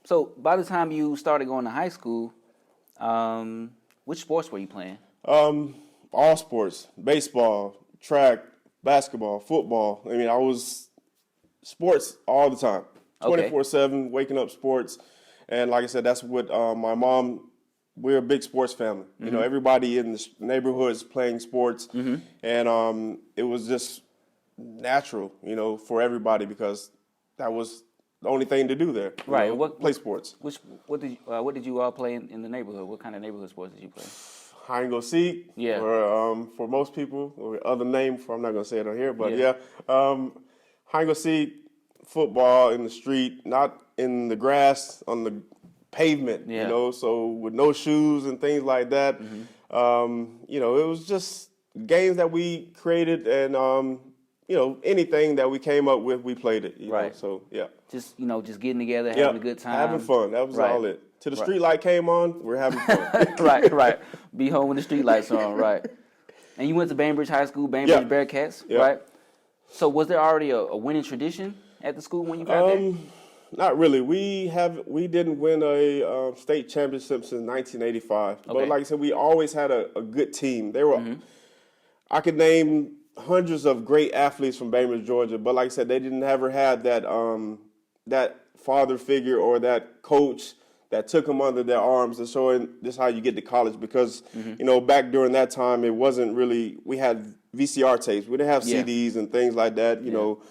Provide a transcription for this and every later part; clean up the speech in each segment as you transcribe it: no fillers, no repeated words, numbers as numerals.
So by the time you started going to high school, which sports were you playing? All sports, baseball, track, basketball, football. I mean, I was sports all the time, 24/7, waking up sports. And like I said, that's what my mom, we're a big sports family. You know, everybody in the neighborhood is playing sports. And it was just natural, you know, for everybody because that was the only thing to do there. Right. Play sports. What did you all play in the neighborhood? What kind of neighborhood sports did you play? Hide and go seek. Yeah. Or for most people, or other name for I'm not gonna say it on here, but yeah. Hide and go seek, football in the street, not in the grass, on the pavement. Yeah. You know, so with no shoes and things like that. You know, it was just games that we created, and you know, anything that we came up with, we played it. You know? So yeah. Just getting together, having a good time, having fun. That was all it. Till the street light came on, we're having fun. right. Be home when the street lights are on, right. And you went to Bainbridge High School, Bainbridge Bearcats, right? So was there already a winning tradition at the school when you got there? Not really. We didn't win a state championship since 1985. Okay. But like I said, we always had a good team. They were, I could name hundreds of great athletes from Bainbridge, Georgia, but like I said, they didn't ever have that that father figure or that coach that took them under their arms and showing this is how you get to college because, you know, back during that time, it wasn't really, we had VCR tapes. We didn't have CDs and things like that, you know,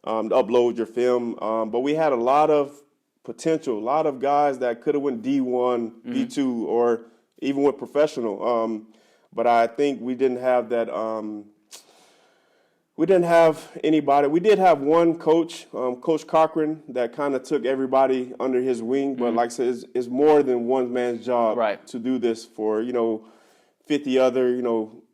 to upload your film. But we had a lot of potential, a lot of guys that could have went D1, D2, or even went professional. But I think we didn't have that, we didn't have anybody. We did have one coach, Coach Cochran, that kind of took everybody under his wing. But like I said, it's more than one man's job to do this for, you know, 50 other, you know,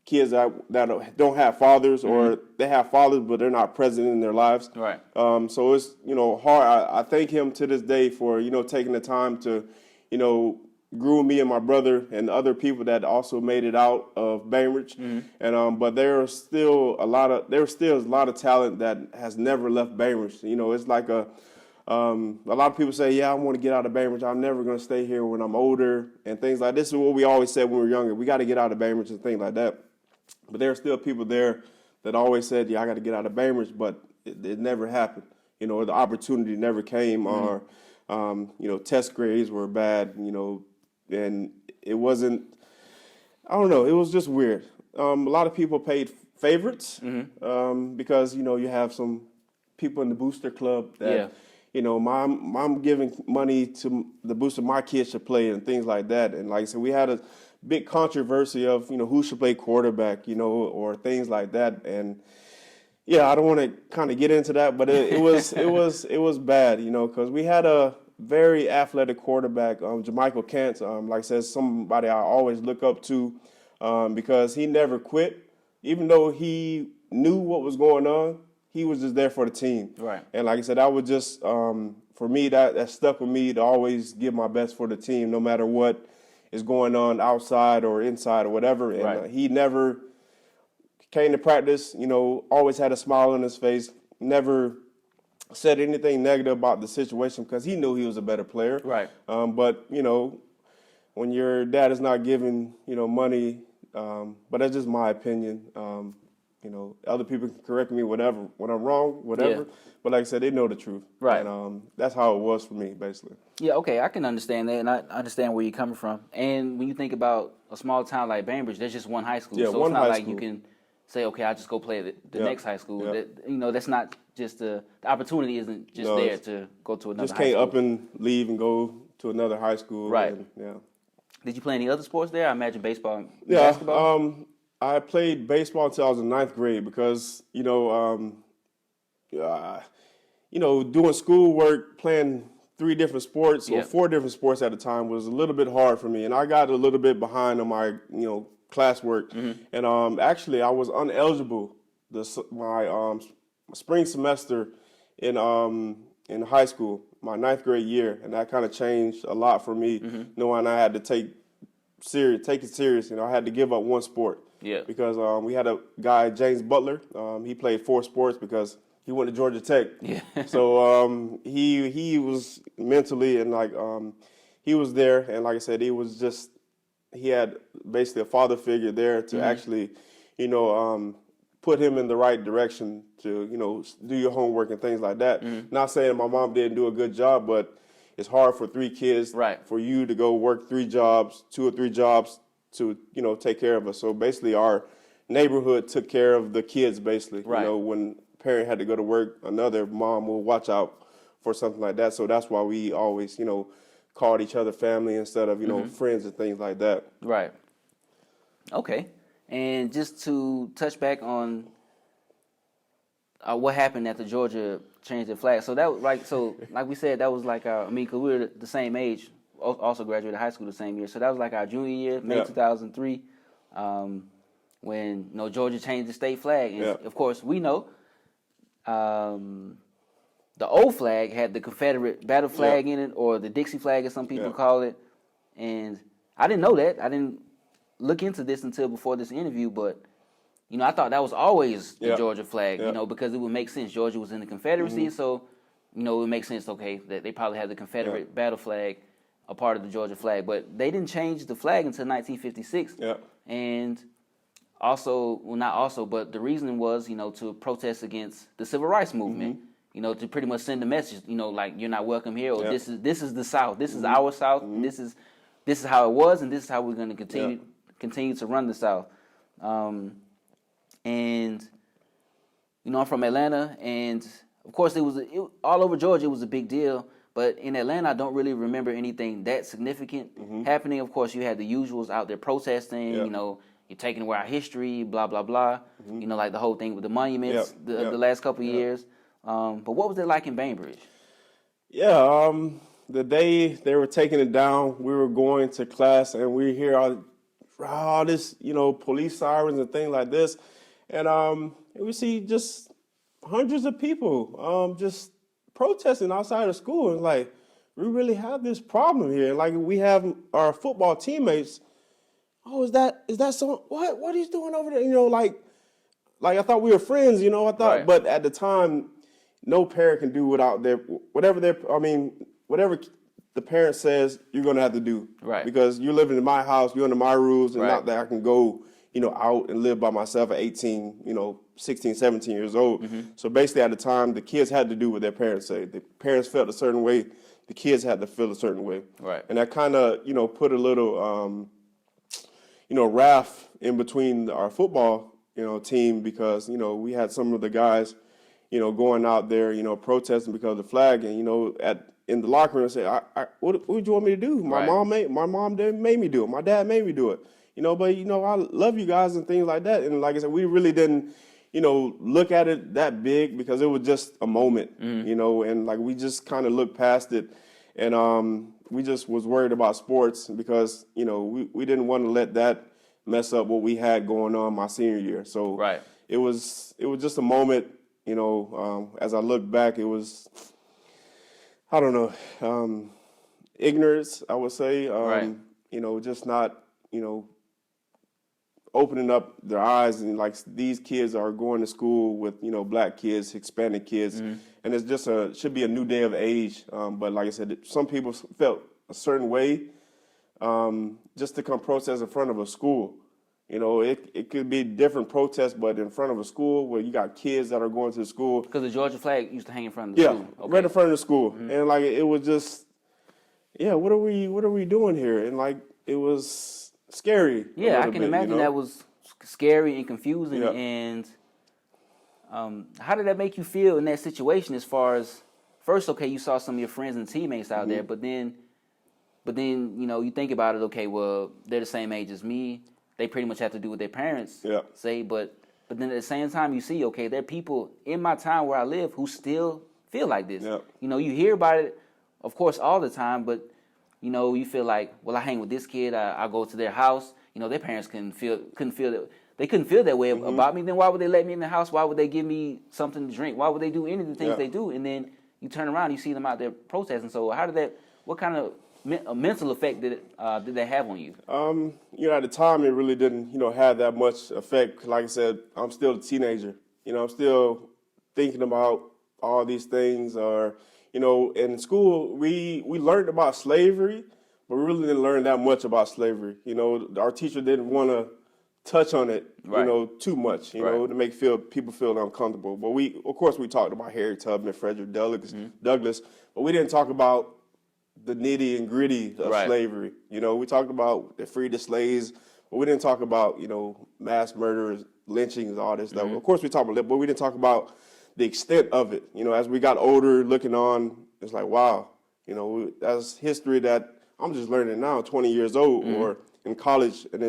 kids that don't have fathers or they have fathers, but they're not present in their lives. Right. So it's, you know, hard. I thank him to this day for, you know, taking the time to, you know, grew me and my brother and other people that also made it out of Bainbridge, and but there's still a lot of talent that has never left Bainbridge. You know, it's like a lot of people say, I want to get out of Bainbridge. I'm never going to stay here when I'm older and things like this. Is what we always said when we were younger. We got to get out of Bainbridge and things like that. But there are still people there that always said, I got to get out of Bainbridge, but it never happened. You know, the opportunity never came, or you know, test grades were bad. You know. And it wasn't, I don't know, it was just weird. A lot of people paid favorites because, you know, you have some people in the booster club that, you know, mom giving money to the booster my kids should play and things like that. And like I said, we had a big controversy of, you know, who should play quarterback, you know, or things like that. And yeah, I don't want to kind of get into that, but it was bad, you know, because we had a very athletic quarterback, Jermichael Kent, like I said, somebody I always look up to because he never quit. Even though he knew what was going on, he was just there for the team. Right. And like I said, I would just, for me, that stuck with me to always give my best for the team, no matter what is going on outside or inside or whatever. And he never came to practice, you know, always had a smile on his face, never said anything negative about the situation because he knew he was a better player. Right. But, you know, when your dad is not giving, you know, money, but that's just my opinion. You know, other people can correct me whatever when I'm wrong, whatever. Yeah. But like I said, they know the truth. Right. And that's how it was for me, basically. Yeah, okay, I can understand that, and I understand where you're coming from. And when you think about a small town like Bainbridge, there's just one high school. Yeah, so one it's not high like school. You can say, okay, I'll just go play at the next high school. That, you know, that's not just the opportunity isn't just there to go to another high school. Just can't up and leave and go to another high school. Right. And, Did you play any other sports there? I imagine baseball and basketball. I played baseball until I was in 9th grade because, you know, doing schoolwork, playing 3 different sports or 4 different sports at a time was a little bit hard for me. And I got a little bit behind on my, you know, classwork. And actually, I was ineligible my spring semester in high school, my 9th grade year, and that kind of changed a lot for me, knowing I had to take it serious. You know, I had to give up one sport. Yeah. Because we had a guy, James Butler. He played 4 sports because he went to Georgia Tech. Yeah. So he was mentally and he was there, and like I said, he had basically a father figure there to actually, put him in the right direction to, do your homework and things like that. Not saying my mom didn't do a good job, but it's hard for 3 kids for you to go work 3 jobs, 2 or 3 jobs to, take care of us. So basically our neighborhood took care of the kids basically. When a parent had to go to work, another mom will watch out for something like that. So that's why we always, called each other family instead of, friends and things like that. Right. Okay. And just to touch back on what happened after Georgia changed their flag. So that was like we said, that was like because we were the same age, also graduated high school the same year. So that was like our junior year, May 2003, when Georgia changed the state flag. And of course, we know the old flag had the Confederate battle flag in it, or the Dixie flag, as some people call it. And I didn't know that. I didn't look into this until before this interview, but I thought that was always the Georgia flag, because it would make sense. Georgia was in the Confederacy, so it would make sense. Okay, that they probably had the Confederate battle flag a part of the Georgia flag, but they didn't change the flag until 1956. And also, well, not also, but the reason was to protest against the Civil Rights Movement. To pretty much send a message, like you're not welcome here, or this is the South, this is our South, and this is how it was, and this is how we're going to continue to run the South. And I'm from Atlanta, and of course it all over Georgia. It was a big deal, but in Atlanta, I don't really remember anything that significant happening. Of course, you had the usuals out there protesting. You're taking away our history, blah blah blah. Like the whole thing with the monuments the last couple of years. But what was it like in Bainbridge? Yeah, the day they were taking it down, we were going to class, and we hear all this, police sirens and things like this, and we see just hundreds of people just protesting outside of school. And like, we really have this problem here. Like, we have our football teammates. Oh, is that so? What he's doing over there? Like I thought we were friends. I thought, but at the time, no parent can do without whatever the parent says you're going to have to do. Right. Because you're living in my house, you're under my rules, and not that I can go, out and live by myself at 18, 16, 17 years old. So basically at the time, the kids had to do what their parents say. The parents felt a certain way, the kids had to feel a certain way. Right. And that kind of, put a little, rift in between our football, team, because, we had some of the guys, going out there, protesting because of the flag, and in the locker room, say, "What would you want me to do? My mom didn't make me do it. My dad made me do it. But I love you guys and things like that." And like I said, we really didn't, look at it that big, because it was just a moment, and like we just kind of looked past it, and we just was worried about sports because we didn't want to let that mess up what we had going on my senior year. So it was just a moment. As I look back, it was, I don't know, ignorance, I would say. Just not, opening up their eyes, and like these kids are going to school with, black kids, Hispanic kids, and it's just should be a new day of age. But like I said, some people felt a certain way just to come protest in front of a school. It could be different protests, but in front of a school where you got kids that are going to the school. Because the Georgia flag used to hang in front of the school. Yeah, right in front of the school. And like it was just, what are we doing here? And like it was scary. Yeah, I can imagine that was scary and confusing. And how did that make you feel in that situation? As far as first, okay, you saw some of your friends and teammates out there, but then you think about it. Okay, well, they're the same age as me. They pretty much have to do what their parents say, but then at the same time, you see, okay, there are people in my town where I live who still feel like this. You hear about it, of course, all the time, but you feel like, well, I hang with this kid, I go to their house. Their parents couldn't feel that. They couldn't feel that way about me. Then why would they let me in the house? Why would they give me something to drink? Why would they do any of the things they do? And then you turn around, you see them out there protesting. So what kind of a mental effect did that have on you? At the time, it really didn't, have that much effect. Like I said, I'm still a teenager. I'm still thinking about all these things. Or, in school, we learned about slavery, but we really didn't learn that much about slavery. Our teacher didn't want to touch on it, too much, to make people feel uncomfortable. But of course, we talked about Harriet Tubman, Frederick Douglass, but we didn't talk about the nitty and gritty of slavery. We talked about they freed the slaves, but we didn't talk about, mass murders, lynchings, all this stuff. Of course, we talked about it, but we didn't talk about the extent of it. As we got older, looking on, it's like, wow, that's history that I'm just learning now, 20 years old or in college, and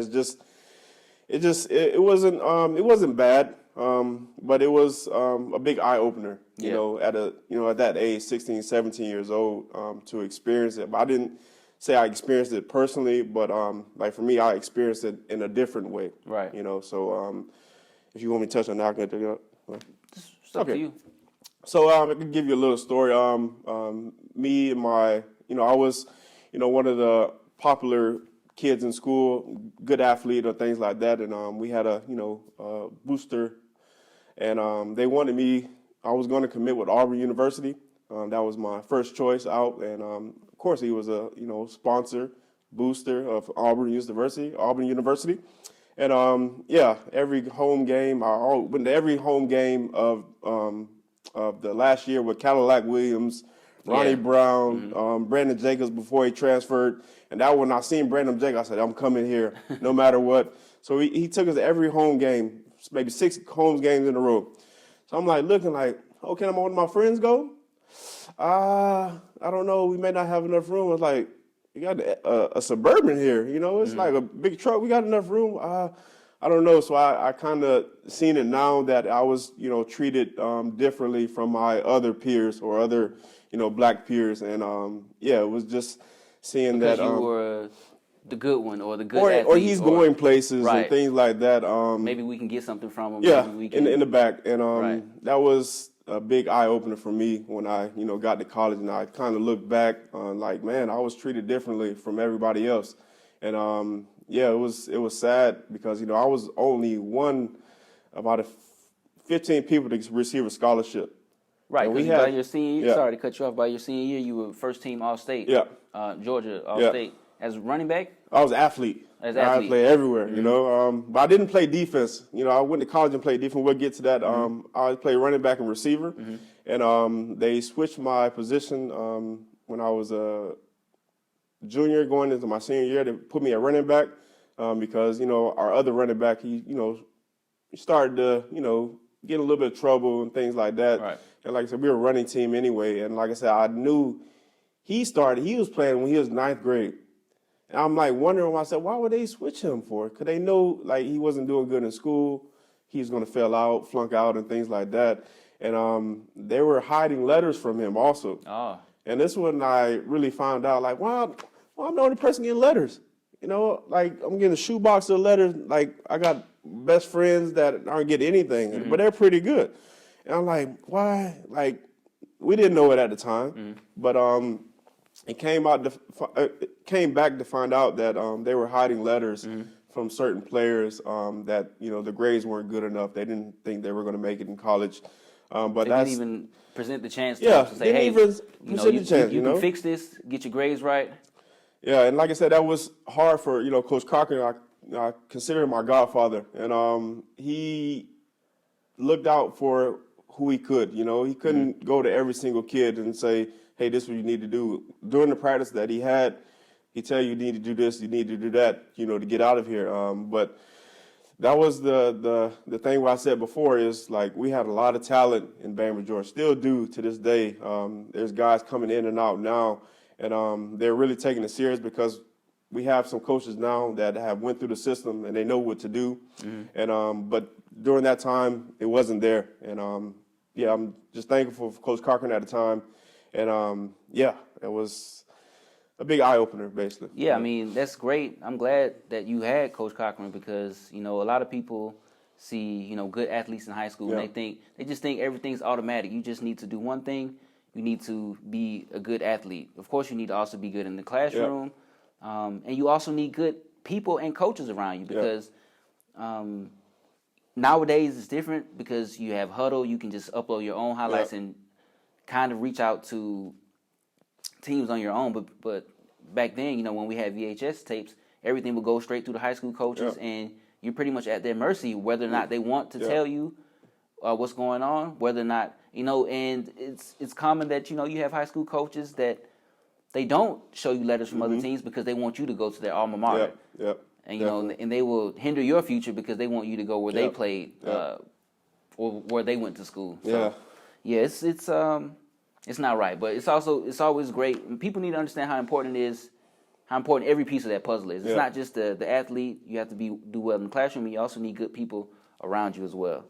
it wasn't bad, but it was a big eye opener, at that age, 16, 17 years old, to experience it. But I didn't say I experienced it personally, but like for me, I experienced it in a different way. Right. So if you want me to touch on that, I can do that. It's up to you. So I can give you a little story. Me and I was, one of the popular kids in school, good athlete or things like that, and we had a booster, and they wanted me. I was going to commit with Auburn University. That was my first choice out, and of course he was a sponsor booster of Auburn University, and every home game I went to every home game of the last year with Cadillac Williams, Ronnie Brown, Brandon Jacobs before he transferred. And that when I seen Brandon Jacobs, I said, I'm coming here no matter what. So he took us to every home game, maybe 6 home games in a row. So I'm like looking like, okay, I'm one of my friends go? I don't know. We may not have enough room. I was like, you got a Suburban here. It's like a big truck. We got enough room. I don't know. So I kind of seen it now that I was, treated differently from my other peers or other, black peers. And, it was just seeing because that. You were the good one or the good athlete. Or he's going places and things like that. Maybe we can get something from him. Yeah, maybe we can... in the back. And that was a big eye-opener for me when I, got to college. And I kind of looked back on like, man, I was treated differently from everybody else. And, it was sad because, I was only one about 15 people to receive a scholarship. Right, because by your senior year, sorry to cut you off, by your senior year, you were first team All-State. Yeah. Georgia All-State. As running back? I was an athlete. I played everywhere, but I didn't play defense. I went to college and played defense. We'll get to that. I played running back and receiver. And they switched my position when I was a junior going into my senior year. They put me at running back because, our other running back, he started to, get a little bit of trouble and things like that. Right. And like I said, we were a running team anyway. And like I said, I knew he was playing when he was 9th grade. And I'm like wondering myself, why would they switch him for? Because they know like he wasn't doing good in school. He was going to fail out, flunk out and things like that. And they were hiding letters from him also. Oh. And this one I really found out, like, well, I'm the only person getting letters. Like I'm getting a shoebox of letters. Like I got best friends that aren't getting anything, but they're pretty good. And I'm like, why? Like, we didn't know it at the time, but it came back to find out that they were hiding letters from certain players that the grades weren't good enough. They didn't think they were going to make it in college. But they didn't even present the chance to them to say, hey, you can fix this, get your grades right. Yeah, and like I said, that was hard for Coach Cochran. I consider him my godfather, and he looked out for who he could. He couldn't go to every single kid and say, hey, this is what you need to do. During the practice that he had, he'd tell you need to do this, you need to do that, to get out of here. But that was the thing what I said before is like we had a lot of talent in Bainbridge, Georgia, still do to this day. There's guys coming in and out now, and they're really taking it serious because we have some coaches now that have went through the system and they know what to do. And but during that time, it wasn't there. And I'm just thankful for Coach Cochran at the time. And it was a big eye opener, basically. Yeah, I mean that's great. I'm glad that you had Coach Cochran because a lot of people see good athletes in high school and they just think everything's automatic. You just need to do one thing. You need to be a good athlete. Of course, you need to also be good in the classroom. And you also need good people and coaches around you because nowadays it's different because you have Huddle. You can just upload your own highlights and kind of reach out to teams on your own. But back then, you know, when we had VHS tapes, everything would go straight through the high school coaches, and you're pretty much at their mercy whether or not they want to tell you what's going on, whether or not, you know. And it's common that, you know, you have high school coaches that they don't show you letters from other teams because they want you to go to their alma mater. And you know, and they will hinder your future because they want you to go where they played or where they went to school. So, it's not right, but it's always great. And people need to understand how important it is, how important every piece of that puzzle is. It's not just the athlete. You have to do well in the classroom. You also need good people around you as well.